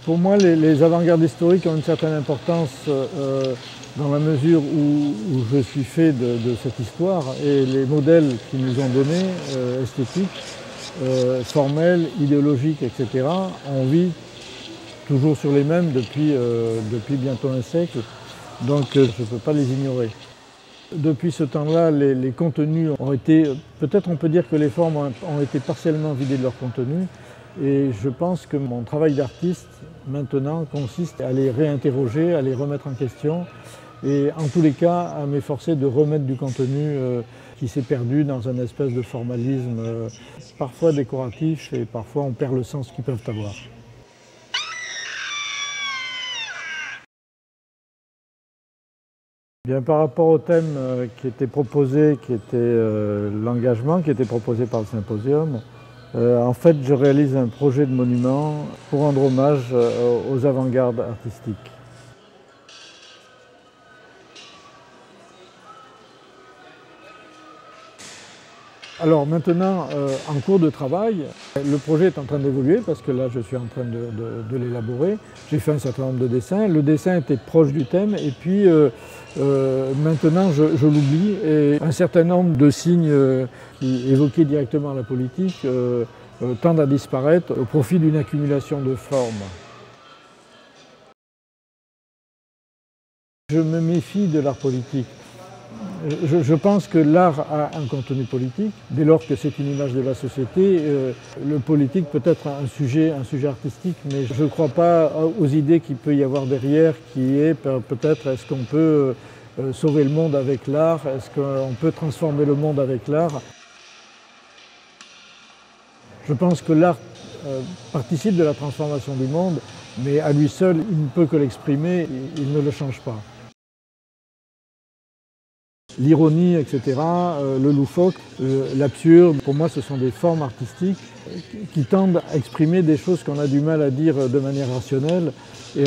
Pour moi, les avant-gardes historiques ont une certaine importance dans la mesure où je suis fait de cette histoire et les modèles qu'ils nous ont donnés, esthétiques, formels, idéologiques, etc., on vit toujours sur les mêmes depuis bientôt un siècle, donc je ne peux pas les ignorer. Depuis ce temps-là, les contenus ont été, peut-être on peut dire que les formes ont été partiellement vidées de leur contenu, et je pense que mon travail d'artiste maintenant consiste à les réinterroger, à les remettre en question, et en tous les cas à m'efforcer de remettre du contenu qui s'est perdu dans un espèce de formalisme parfois décoratif, et parfois on perd le sens qu'ils peuvent avoir. Bien, par rapport au thème qui était proposé, qui était l'engagement, qui était proposé par le symposium, en fait, je réalise un projet de monument pour rendre hommage aux avant-gardes artistiques. Alors maintenant, en cours de travail, le projet est en train d'évoluer parce que là je suis en train de l'élaborer. J'ai fait un certain nombre de dessins. Le dessin était proche du thème et puis maintenant je l'oublie et un certain nombre de signes qui évoquaient directement la politique tendent à disparaître au profit d'une accumulation de formes. Je me méfie de l'art politique. Je pense que l'art a un contenu politique. Dès lors que c'est une image de la société, le politique peut être un sujet artistique, mais je ne crois pas aux idées qu'il peut y avoir derrière, qui est peut-être est-ce qu'on peut sauver le monde avec l'art, est-ce qu'on peut transformer le monde avec l'art. Je pense que l'art participe de la transformation du monde, mais à lui seul, il ne peut que l'exprimer, il ne le change pas. L'ironie, etc., le loufoque, l'absurde, pour moi ce sont des formes artistiques qui tendent à exprimer des choses qu'on a du mal à dire de manière rationnelle et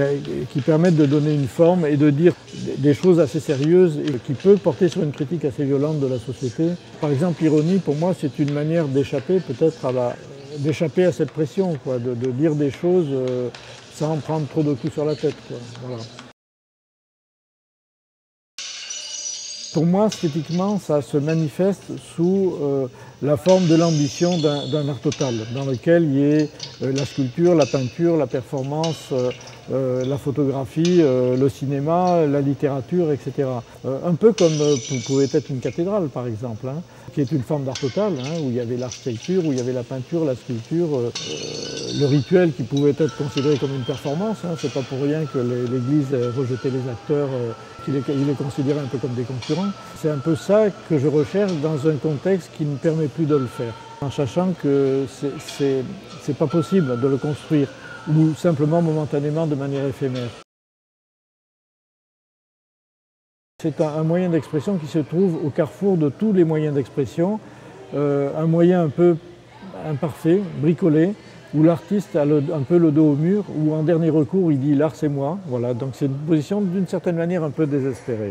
qui permettent de donner une forme et de dire des choses assez sérieuses et qui peuvent porter sur une critique assez violente de la société. Par exemple, l'ironie, pour moi, c'est une manière d'échapper peut-être d'échapper à cette pression, quoi, de dire des choses sans prendre trop de coups sur la tête, quoi. Voilà. Pour moi, esthétiquement, ça se manifeste sous la forme de l'ambition d'un art total, dans lequel il y ait la sculpture, la peinture, la performance, la photographie, le cinéma, la littérature, etc. Un peu comme pouvait être une cathédrale, par exemple, hein, qui est une forme d'art total, hein, où il y avait l'architecture, où il y avait la peinture, la sculpture, le rituel qui pouvait être considéré comme une performance. Hein. C'est pas pour rien que l'Église rejetait les acteurs, qu'il les considérait un peu comme des concurrents. C'est un peu ça que je recherche dans un contexte qui ne permet plus de le faire, en sachant que c'est pas possible de le construire, ou simplement momentanément de manière éphémère. C'est un moyen d'expression qui se trouve au carrefour de tous les moyens d'expression, un moyen un peu imparfait, bricolé, où l'artiste a un peu le dos au mur, où en dernier recours il dit l'art c'est moi. Voilà, donc c'est une position d'une certaine manière un peu désespérée.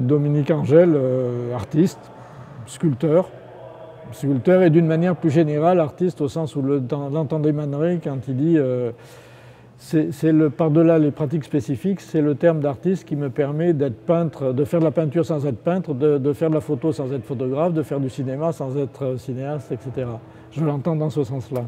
Dominique Angèle, artiste, sculpteur et d'une manière plus générale artiste au sens où l'entendait Man Ray quand il dit par-delà les pratiques spécifiques, c'est le terme d'artiste qui me permet d'être peintre, de faire de la peinture sans être peintre, de faire de la photo sans être photographe, de faire du cinéma sans être cinéaste, etc. Je l'entends dans ce sens-là.